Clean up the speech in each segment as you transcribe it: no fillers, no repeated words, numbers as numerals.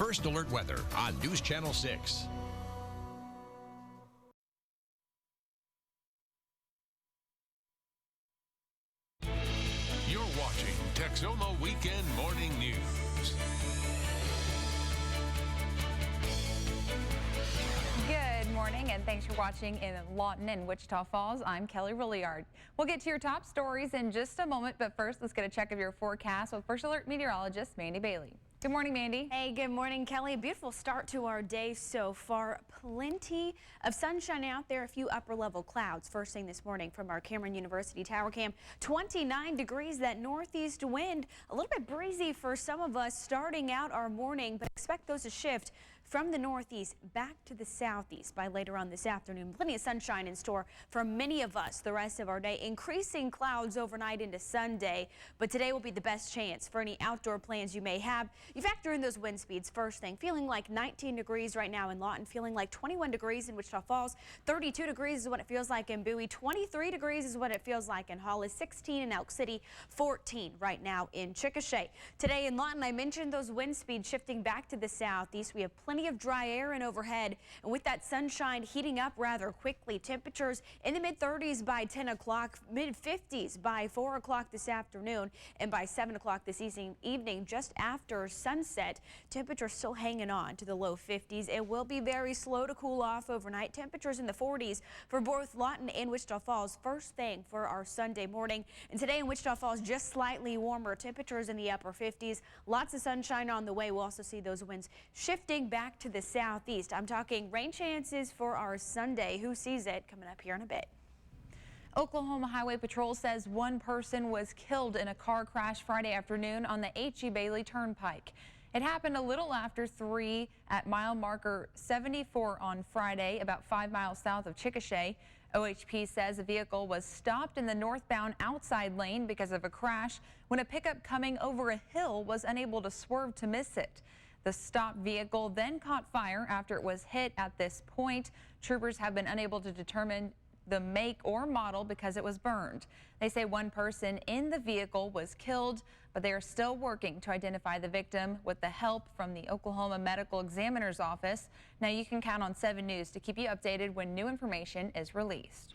First Alert Weather on News Channel 6. You're watching Texoma Weekend Morning News. Good morning, and thanks for watching in Lawton and Wichita Falls. I'm Kelly Roliard. We'll get to your top stories in just a moment, but first let's get a check of your forecast with First Alert meteorologist Mandy Bailey. Good morning, Mandy. Hey, good morning, Kelly. A beautiful start to our day so far. Plenty of sunshine out there, a few upper level clouds. First thing this morning from our Cameron University Tower Cam, 29 degrees, that northeast wind, a little bit breezy for some of us starting out our morning, but expect those to shift from the northeast back to the southeast by later on this afternoon. Plenty of sunshine in store for many of us the rest of our day. Increasing clouds overnight into Sunday, but today will be the best chance for any outdoor plans you may have. You factor in those wind speeds first thing. Feeling like 19 degrees right now in Lawton, feeling like 21 degrees in Wichita Falls, 32 degrees is what it feels like in Bowie, 23 degrees is what it feels like in Hollis, 16 in Elk City, 14 right now in Chickasha. Today in Lawton, I mentioned those wind speeds shifting back to the southeast. We have plenty of dry air in overhead, and with that sunshine heating up rather quickly, temperatures in the mid-30s by 10 o'clock, mid-50s by 4 o'clock this afternoon, and by 7 o'clock this evening, just after sunset, temperatures still hanging on to the low 50s. It will be very slow to cool off overnight. Temperatures in the 40s for both Lawton and Wichita Falls first thing for our Sunday morning. And today in Wichita Falls, just slightly warmer, temperatures in the upper 50s. Lots of sunshine on the way. We'll also see those winds shifting back to the southeast. I'm talking rain chances for our Sunday. Who sees it? Coming up here in a bit. Oklahoma Highway Patrol says one person was killed in a car crash Friday afternoon on the H.E. Bailey Turnpike. It happened a little after 3 at mile marker 74 on Friday, about 5 miles south of Chickasha. OHP says a vehicle was stopped in the northbound outside lane because of a crash when a pickup coming over a hill was unable to swerve to miss it. The stopped vehicle then caught fire after it was hit. At this point, troopers have been unable to determine the make or model because it was burned. They say one person in the vehicle was killed, but they are still working to identify the victim with the help from the Oklahoma Medical Examiner's Office. Now you can count on 7 News to keep you updated when new information is released.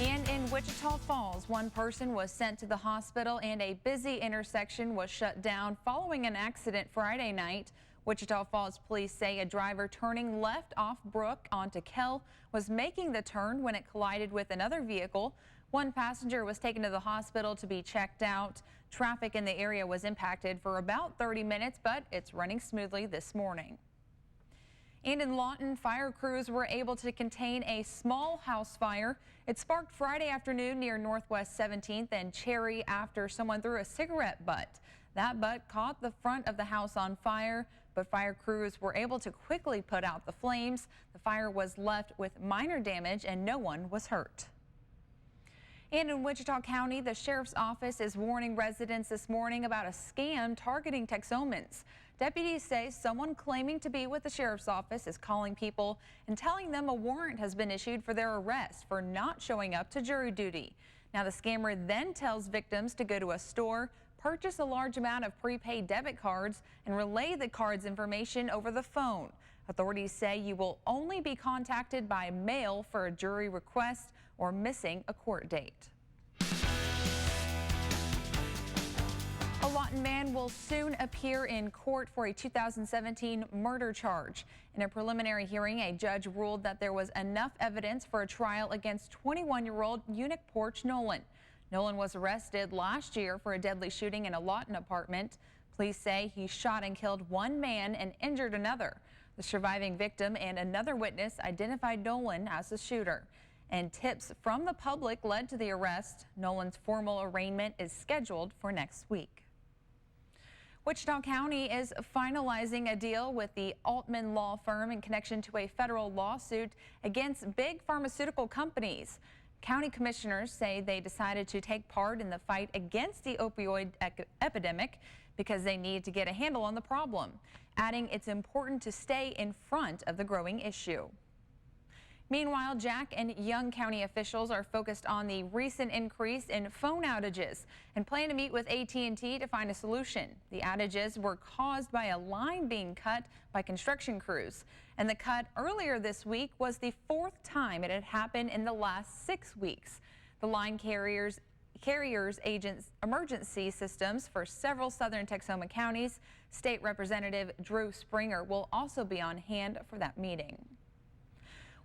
And in Wichita Falls, one person was sent to the hospital and a busy intersection was shut down following an accident Friday night. Wichita Falls police say a driver turning left off Brook onto Kell was making the turn when it collided with another vehicle. One passenger was taken to the hospital to be checked out. Traffic in the area was impacted for about 30 minutes, but it's running smoothly this morning. And in Lawton, fire crews were able to contain a small house fire. It sparked Friday afternoon near Northwest 17th and Cherry after someone threw a cigarette butt. That butt caught the front of the house on fire, but fire crews were able to quickly put out the flames. The fire was left with minor damage and no one was hurt. And in Wichita County, the sheriff's office is warning residents this morning about a scam targeting Texomans. Deputies say someone claiming to be with the sheriff's office is calling people and telling them a warrant has been issued for their arrest for not showing up to jury duty. Now the scammer then tells victims to go to a store, purchase a large amount of prepaid debit cards, and relay the card's information over the phone. Authorities say you will only be contacted by mail for a jury request or missing a court date. A Lawton man will soon appear in court for a 2017 murder charge. In a preliminary hearing, a judge ruled that there was enough evidence for a trial against 21-year-old Eunuch Porch Nolan. Nolan was arrested last year for a deadly shooting in a Lawton apartment. Police say he shot and killed one man and injured another. The surviving victim and another witness identified Nolan as the shooter. And tips from the public led to the arrest. Nolan's formal arraignment is scheduled for next week. Wichita County is finalizing a deal with the Altman law firm in connection to a federal lawsuit against big pharmaceutical companies. County commissioners say they decided to take part in the fight against the opioid epidemic because they need to get a handle on the problem, adding it's important to stay in front of the growing issue. Meanwhile, Jack and Young County officials are focused on the recent increase in phone outages and plan to meet with AT&T to find a solution. The outages were caused by a line being cut by construction crews, and the cut earlier this week was the 4th time it had happened in the last 6 weeks. The line carriers agents emergency systems for several southern Texoma counties. State Representative Drew Springer will also be on hand for that meeting.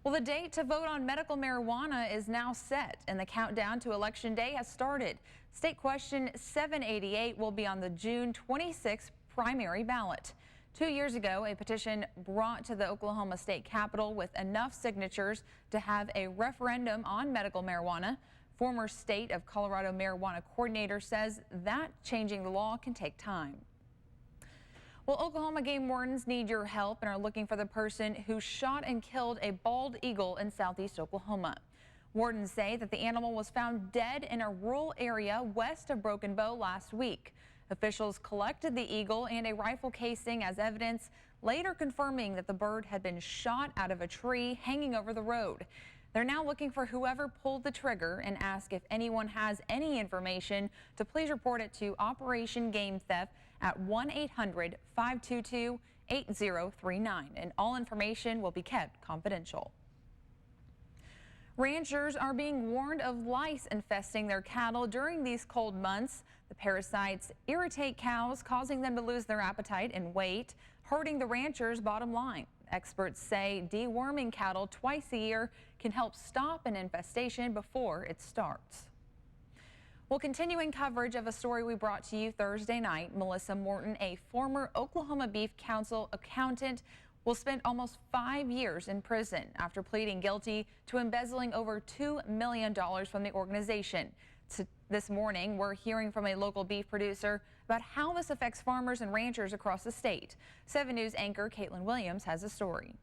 Well, the date to vote on medical marijuana is now set, and the countdown to Election Day has started. State Question 788 will be on the June 26th primary ballot. 2 years ago, a petition brought to the Oklahoma State Capitol with enough signatures to have a referendum on medical marijuana. Former State of Colorado marijuana coordinator says that changing the law can take time. Well, Oklahoma game wardens need your help and are looking for the person who shot and killed a bald eagle in southeast Oklahoma. Wardens say that the animal was found dead in a rural area west of Broken Bow last week. Officials collected the eagle and a rifle casing as evidence, later confirming that the bird had been shot out of a tree hanging over the road. They're now looking for whoever pulled the trigger and ask if anyone has any information to please report it to Operation Game Theft at 1-800-522-8039, and all information will be kept confidential. Ranchers are being warned of lice infesting their cattle during these cold months. The parasites irritate cows, causing them to lose their appetite and weight, hurting the ranchers' bottom line. Experts say deworming cattle twice a year can help stop an infestation before it starts. Well, continuing coverage of a story we brought to you Thursday night, Melissa Morton, a former Oklahoma Beef Council accountant, will spend almost 5 years in prison after pleading guilty to embezzling over $2 million from the organization. This morning, we're hearing from a local beef producer about how this affects farmers and ranchers across the state. 7 News anchor Caitlin Williams has a story.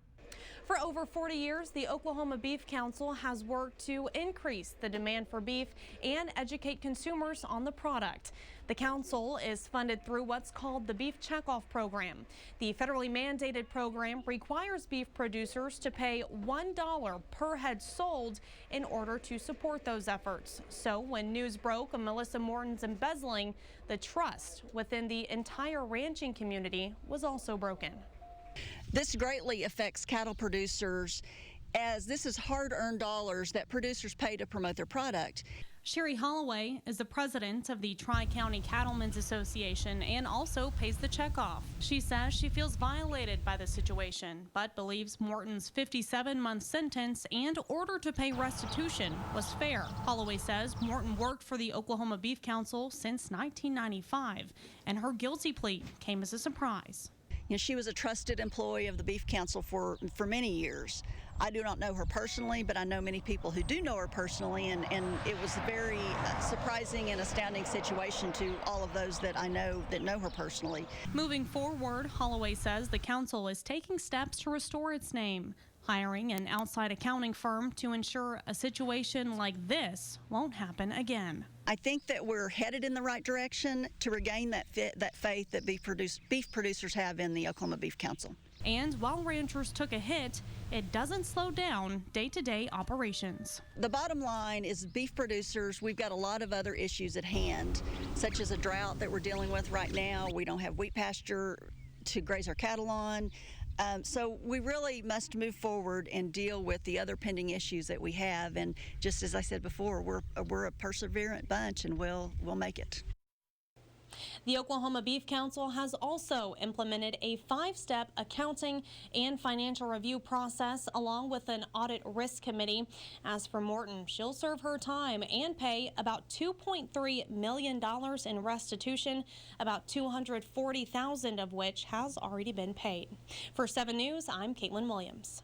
For over 40 years, the Oklahoma Beef Council has worked to increase the demand for beef and educate consumers on the product. The council is funded through what's called the Beef Checkoff Program. The federally mandated program requires beef producers to pay $1 per head sold in order to support those efforts. So when news broke of Melissa Morton's embezzling, the trust within the entire ranching community was also broken. This greatly affects cattle producers, as this is hard-earned dollars that producers pay to promote their product. Sherry Holloway is the president of the Tri-County Cattlemen's Association and also pays the check off. She says she feels violated by the situation, but believes Morton's 57-month sentence and order to pay restitution was fair. Holloway says Morton worked for the Oklahoma Beef Council since 1995, and her guilty plea came as a surprise. You know, she was a trusted employee of the Beef Council for many years. I do not know her personally, but I know many people who do know her personally, and it was a very surprising and astounding situation to all of those that I know that know her personally. Moving forward, Holloway says the council is taking steps to restore its name, hiring an outside accounting firm to ensure a situation like this won't happen again. I think that we're headed in the right direction to regain that faith that beef producers have in the Oklahoma Beef Council. And while ranchers took a hit, it doesn't slow down day-to-day operations. The bottom line is beef producers, we've got a lot of other issues at hand, such as a drought that we're dealing with right now. We don't have wheat pasture to graze our cattle on. So we really must move forward and deal with the other pending issues that we have. And just as I said before, we're a perseverant bunch, and we'll make it. The Oklahoma Beef Council has also implemented a 5-step accounting and financial review process along with an audit risk committee. As for Morton, she'll serve her time and pay about $2.3 million in restitution, about $240,000 of which has already been paid. For 7 News, I'm Caitlin Williams.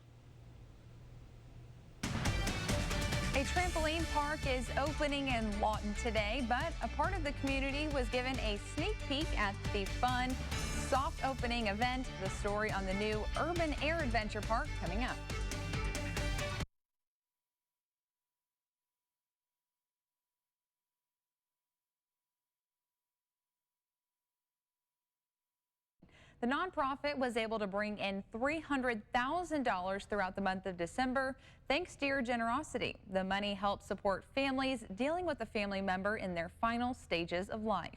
A trampoline park is opening in Lawton today, but a part of the community was given a sneak peek at the fun, soft opening event. The story on the new Urban Air Adventure Park coming up. The nonprofit was able to bring in $300,000 throughout the month of December, thanks to your generosity. The money helps support families dealing with a family member in their final stages of life.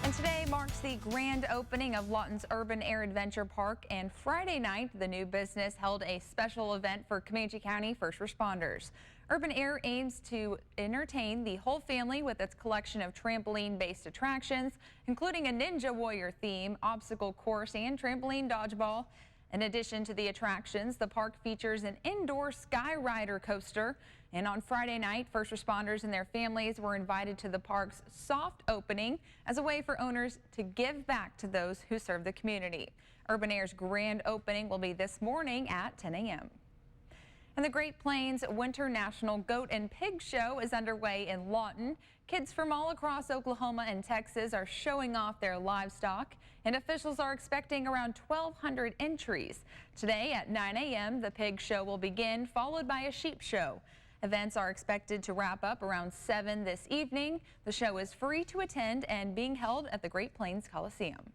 And today marks the grand opening of Lawton's Urban Air Adventure Park, and Friday night, the new business held a special event for Comanche County first responders. Urban Air aims to entertain the whole family with its collection of trampoline-based attractions, including a Ninja Warrior theme, obstacle course, and trampoline dodgeball. In addition to the attractions, the park features an indoor sky rider coaster. And on Friday night, first responders and their families were invited to the park's soft opening as a way for owners to give back to those who serve the community. Urban Air's grand opening will be this morning at 10 a.m. And the Great Plains Winter National Goat and Pig Show is underway in Lawton. Kids from all across Oklahoma and Texas are showing off their livestock, and officials are expecting around 1,200 entries. Today at 9 a.m., the pig show will begin, followed by a sheep show. Events are expected to wrap up around 7 this evening. The show is free to attend and being held at the Great Plains Coliseum.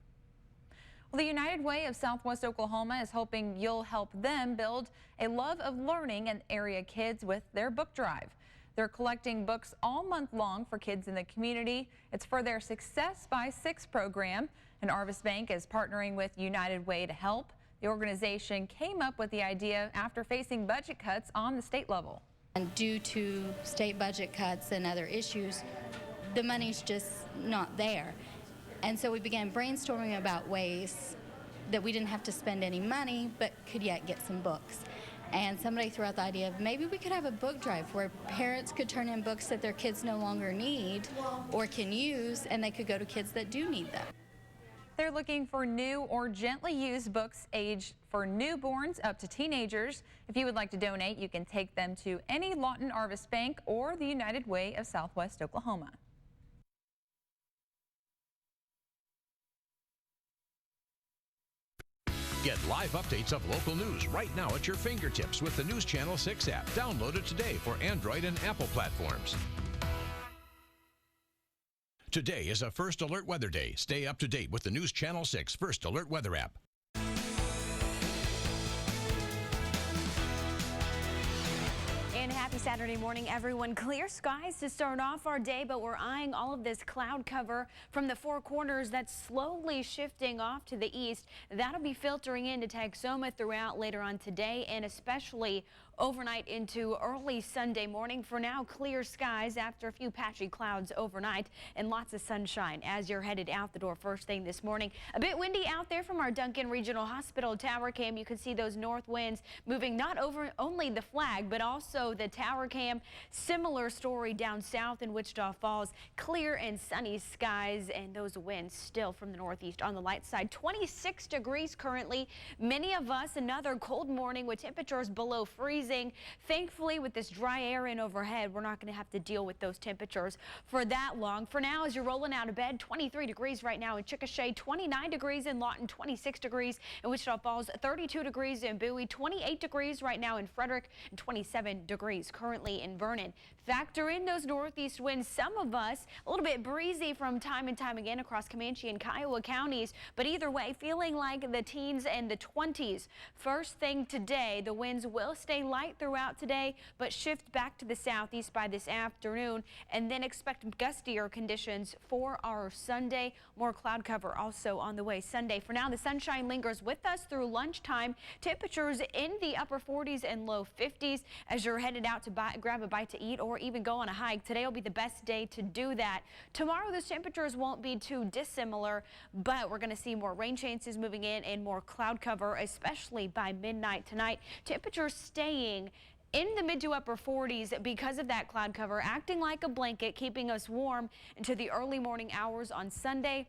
Well, the United Way of Southwest Oklahoma is hoping you'll help them build a love of learning in area kids with their book drive. They're collecting books all month long for kids in the community. It's for their Success by 6 program, and Arvis Bank is partnering with United Way to help. The organization came up with the idea after facing budget cuts on the state level. And due to state budget cuts and other issues, the money's just not there. And so we began brainstorming about ways that we didn't have to spend any money, but could yet get some books. And somebody threw out the idea of maybe we could have a book drive where parents could turn in books that their kids no longer need or can use, and they could go to kids that do need them. They're looking for new or gently used books aged for newborns up to teenagers. If you would like to donate, you can take them to any Lawton Arvis Bank or the United Way of Southwest Oklahoma. Get live updates of local news right now at your fingertips with the NewsChannel 6 app. Download it today for Android and Apple platforms. Today is a First Alert Weather Day. Stay up to date with the NewsChannel 6 First Alert Weather app. And happy Saturday morning, everyone. Clear skies to start off our day, but we're eyeing all of this cloud cover from the Four Corners that's slowly shifting off to the east. That'll be filtering into Texoma throughout later on today, and especially overnight into early Sunday morning. For now, clear skies after a few patchy clouds overnight and lots of sunshine as you're headed out the door first thing this morning. A bit windy out there from our Duncan Regional Hospital tower cam. You can see those north winds moving not over only the flag, but also the tower cam. Similar story down south in Wichita Falls. Clear and sunny skies, and those winds still from the northeast on the light side. 26 degrees currently. Many of us another cold morning with temperatures below freezing. Thankfully, with this dry air in overhead, we're not going to have to deal with those temperatures for that long. For now, as you're rolling out of bed, 23 degrees right now in Chickasha, 29 degrees in Lawton, 26 degrees in Wichita Falls, 32 degrees in Bowie, 28 degrees right now in Frederick, and 27 degrees currently in Vernon. Factor in those northeast winds. Some of us a little bit breezy from time and time again across Comanche and Kiowa counties, but either way, feeling like the teens and the 20s. First thing today, the winds will stay light throughout today, but shift back to the southeast by this afternoon, and then expect gustier conditions for our Sunday. More cloud cover also on the way Sunday. For now, the sunshine lingers with us through lunchtime. Temperatures in the upper 40s and low 50s as you're headed out to grab a bite to eat or even go on a hike. Today will be the best day to do that. Tomorrow, those temperatures won't be too dissimilar, but we're going to see more rain chances moving in and more cloud cover, especially by midnight tonight. Temperatures staying in the mid to upper 40s because of that cloud cover, acting like a blanket, keeping us warm into the early morning hours on Sunday.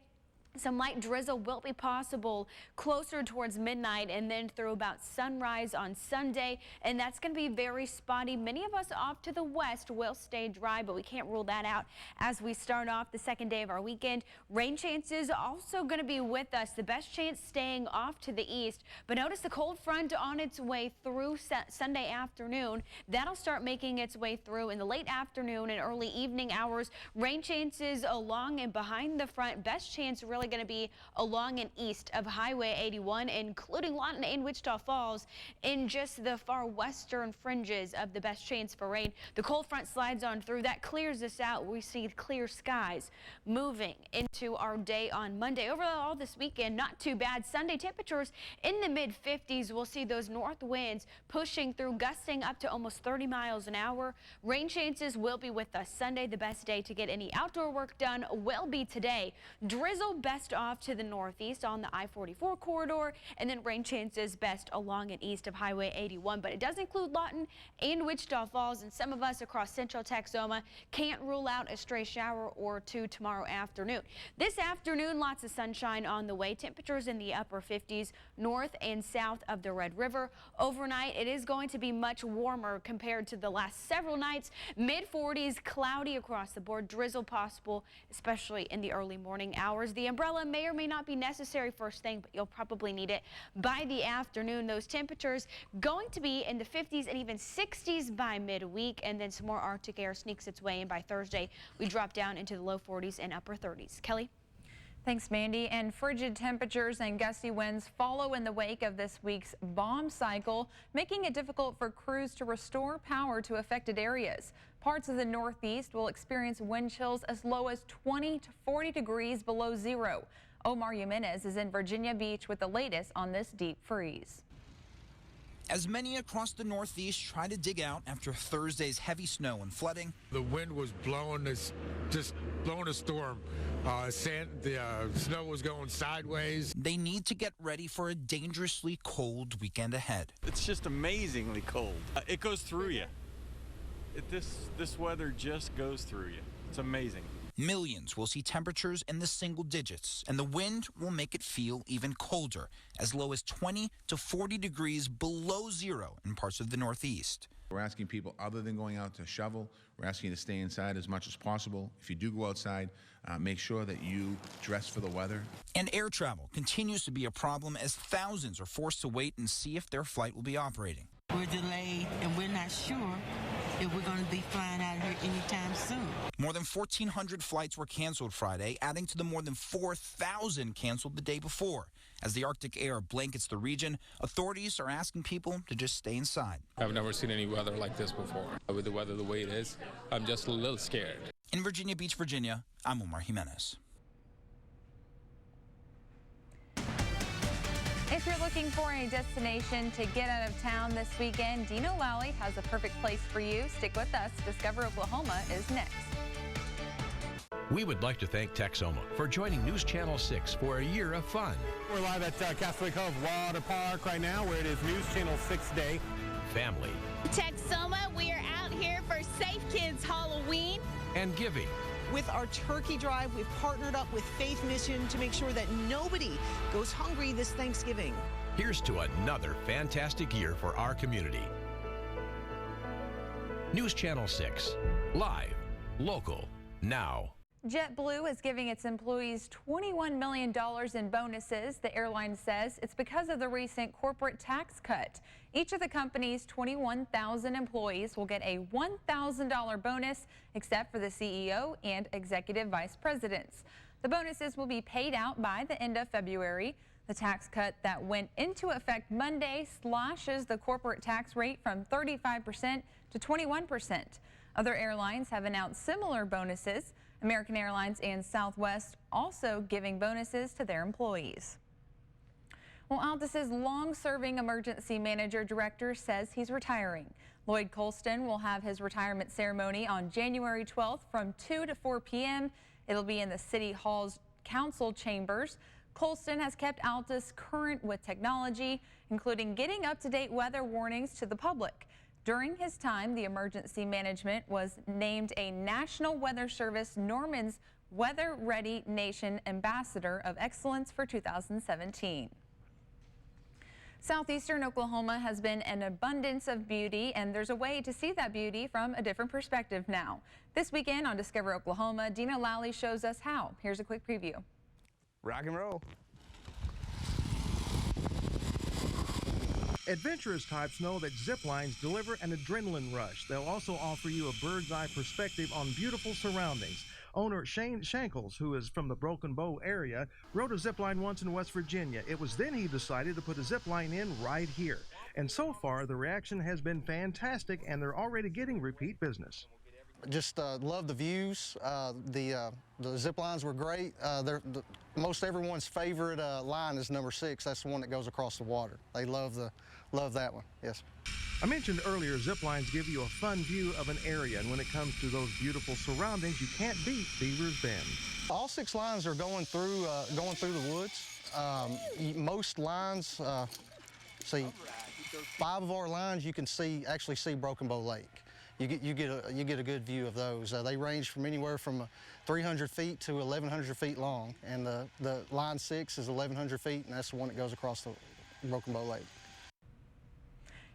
Some light drizzle will be possible closer towards midnight and then through about sunrise on Sunday, and that's going to be very spotty. Many of us off to the west will stay dry, but we can't rule that out as we start off the second day of our weekend. Rain chances also going to be with us. The best chance staying off to the east, but notice the cold front on its way through Sunday afternoon. That'll start making its way through in the late afternoon and early evening hours. Rain chances along and behind the front. Best chance really going to be along and east of Highway 81, including Lawton and Wichita Falls in just the far western fringes of the best chance for rain. The cold front slides on through. That clears us out. We see clear skies moving into our day on Monday. Overall this weekend, not too bad. Sunday temperatures in the mid-50s. We'll see those north winds pushing through, gusting up to almost 30 miles an hour. Rain chances will be with us Sunday. The best day to get any outdoor work done will be today. Drizzle best off to the northeast on the I-44 corridor, and then rain chances best along and east of Highway 81. But it does include Lawton and Wichita Falls, and some of us across central Texoma can't rule out a stray shower or two tomorrow afternoon. This afternoon, lots of sunshine on the way. Temperatures in the upper 50s north and south of the Red River. Overnight, it is going to be much warmer compared to the last several nights. Mid-40s, cloudy across the board. Drizzle possible, especially in the early morning hours. The umbrella may or may not be necessary first thing, but you'll probably need it by the afternoon. Those temperatures going to be in the 50s and even 60s by midweek, and then some more Arctic air sneaks its way in by Thursday. We drop down into the low 40s and upper 30s. Kelly? Thanks, Mandy. And frigid temperatures and gusty winds follow in the wake of this week's bomb cycle, making it difficult for crews to restore power to affected areas. Parts of the Northeast will experience wind chills as low as 20 to 40 degrees below zero. Omar Jimenez is in Virginia Beach with the latest on this deep freeze. As many across the Northeast try to dig out after Thursday's heavy snow and flooding. The wind was blowing just blowing a storm. The snow was going sideways. They need to get ready for a dangerously cold weekend ahead. It's just amazingly cold. It goes through you. This weather just goes through you. It's amazing. Millions will see temperatures in the single digits, and the wind will make it feel even colder, as low as 20 to 40 degrees below zero in parts of the Northeast. We're asking people, other than going out to shovel, we're asking you to stay inside as much as possible. If you do go outside, make sure that you dress for the weather. And air travel continues to be a problem as thousands are forced to wait and see if their flight will be operating. We're delayed, and we're not sure if we're going to be flying out here anytime soon. More than 1,400 flights were canceled Friday, adding to the more than 4,000 canceled the day before. As the Arctic air blankets the region, authorities are asking people to just stay inside. I've never seen any weather like this before. With the weather the way it is, I'm just a little scared. In Virginia Beach, Virginia, I'm Omar Jimenez. If you're looking for a destination to get out of town this weekend, Dino Lalli has a perfect place for you. Stick with us. Discover Oklahoma is next. We would like to thank Texoma for joining News Channel 6 for a year of fun. We're live at Castaway Cove Water Park right now, where it is News Channel 6 Day. Family. Texoma, we are out here for Safe Kids Halloween. And giving. With our turkey drive, we've partnered up with Faith Mission to make sure that nobody goes hungry this Thanksgiving. Here's to another fantastic year for our community. News Channel 6, live, local, now. JetBlue is giving its employees $21 million in bonuses. The airline says it's because of the recent corporate tax cut. Each of the company's 21,000 employees will get a $1,000 bonus, except for the CEO and executive vice presidents. The bonuses will be paid out by the end of February. The tax cut that went into effect Monday slashes the corporate tax rate from 35% to 21%. Other airlines have announced similar bonuses. American Airlines and Southwest also giving bonuses to their employees. Well, Altus's long-serving emergency manager director says he's retiring. Lloyd Colston will have his retirement ceremony on January 12th from 2 to 4 p.m. It'll be in the City Hall's council chambers. Colston has kept Altus current with technology, including getting up-to-date weather warnings to the public. During his time, the emergency management was named a National Weather Service Norman's Weather Ready Nation Ambassador of Excellence for 2017. Southeastern Oklahoma has been an abundance of beauty, and there's a way to see that beauty from a different perspective now. This weekend on Discover Oklahoma, Dino Lalli shows us how. Here's a quick preview. Rock and roll. Adventurous types know that zip lines deliver an adrenaline rush. They'll also offer you a bird's eye perspective on beautiful surroundings. Owner Shane Shankles, who is from the Broken Bow area, rode a zip line once in West Virginia. It was then he decided to put a zip line in right here. And so far, the reaction has been fantastic, and they're already getting repeat business. Just love the views. The zip lines were great. Most everyone's favorite line is number 6. That's the one that goes across the water. They love that one. Yes. I mentioned earlier, zip lines give you a fun view of an area, and when it comes to those beautiful surroundings, you can't beat Beaver's Bend. All 6 lines are going through the woods. Most lines, see, 5 of our lines you can actually see Broken Bow Lake. You get a good view of those. They range from anywhere from 300 feet to 1,100 feet long, and the line 6 is 1,100 feet, and that's the one that goes across the Broken Bow Lake.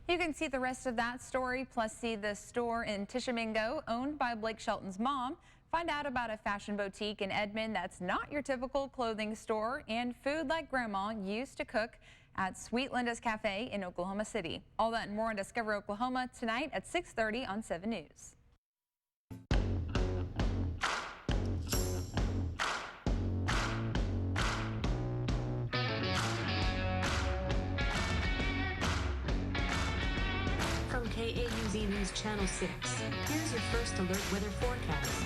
You can see the rest of that story, plus see the store in Tishomingo owned by Blake Shelton's mom. Find out about a fashion boutique in Edmond that's not your typical clothing store, and food like Grandma used to cook at Sweet Linda's Cafe in Oklahoma City. All that and more on Discover Oklahoma tonight at 6:30 on 7 News. From KAUZ News Channel 6, here's your first alert weather forecast.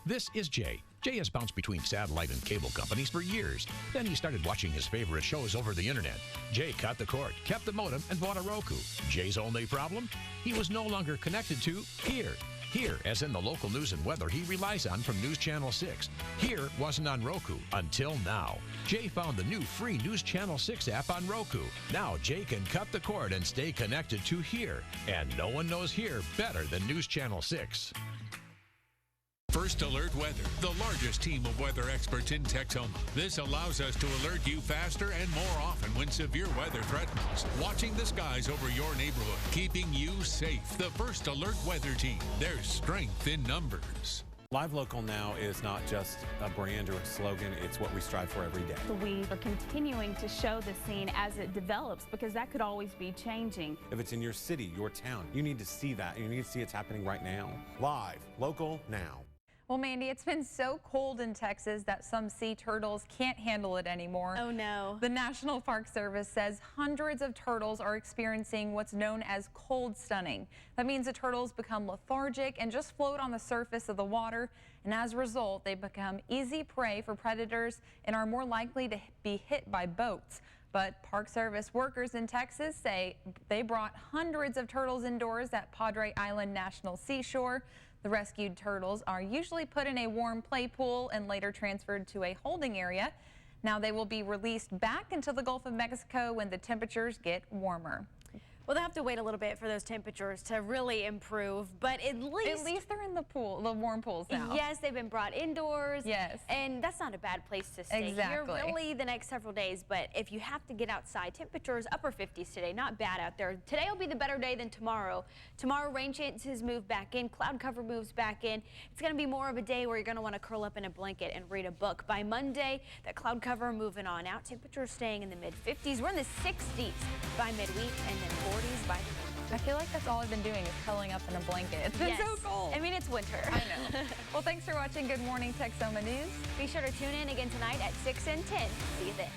This is Jay. Jay has bounced between satellite and cable companies for years. Then he started watching his favorite shows over the internet. Jay cut the cord, kept the modem, and bought a Roku. Jay's only problem? He was no longer connected to Here. Here, as in the local news and weather he relies on from News Channel 6. Here wasn't on Roku until now. Jay found the new free News Channel 6 app on Roku. Now Jay can cut the cord and stay connected to Here. And no one knows Here better than News Channel 6. First Alert Weather, the largest team of weather experts in Texoma. This allows us to alert you faster and more often when severe weather threatens. Watching the skies over your neighborhood, keeping you safe. The First Alert Weather Team. There's strength in numbers. Live Local now is not just a brand or a slogan, it's what we strive for every day. We are continuing to show the scene as it develops, because that could always be changing. If it's in your city, your town, you need to see that. You need to see it's happening right now. Live Local now. Well, Mandy, it's been so cold in Texas that some sea turtles can't handle it anymore. Oh, no. The National Park Service says hundreds of turtles are experiencing what's known as cold stunning. That means the turtles become lethargic and just float on the surface of the water, and as a result, they become easy prey for predators and are more likely to be hit by boats. But Park Service workers in Texas say they brought hundreds of turtles indoors at Padre Island National Seashore. The rescued turtles are usually put in a warm play pool and later transferred to a holding area. Now they will be released back into the Gulf of Mexico when the temperatures get warmer. Well, they have to wait a little bit for those temperatures to really improve, but at least they're in the pool, the warm pools now. Yes, they've been brought indoors. Yes. And that's not a bad place to stay Exactly. here really the next several days, but if you have to get outside, temperatures upper 50s today, not bad out there. Today will be the better day than tomorrow. Tomorrow, rain chances move back in, cloud cover moves back in. It's going to be more of a day where you're going to want to curl up in a blanket and read a book. By Monday, that cloud cover moving on out, temperatures staying in the mid-50s. We're in the 60s by midweek, and then 40s by the week. I feel like that's all I've been doing is curling up in a blanket. It's been so cold. I mean, it's winter. I know. Well, thanks for watching Good Morning Texoma News. Be sure to tune in again tonight at 6 and 10. See you then.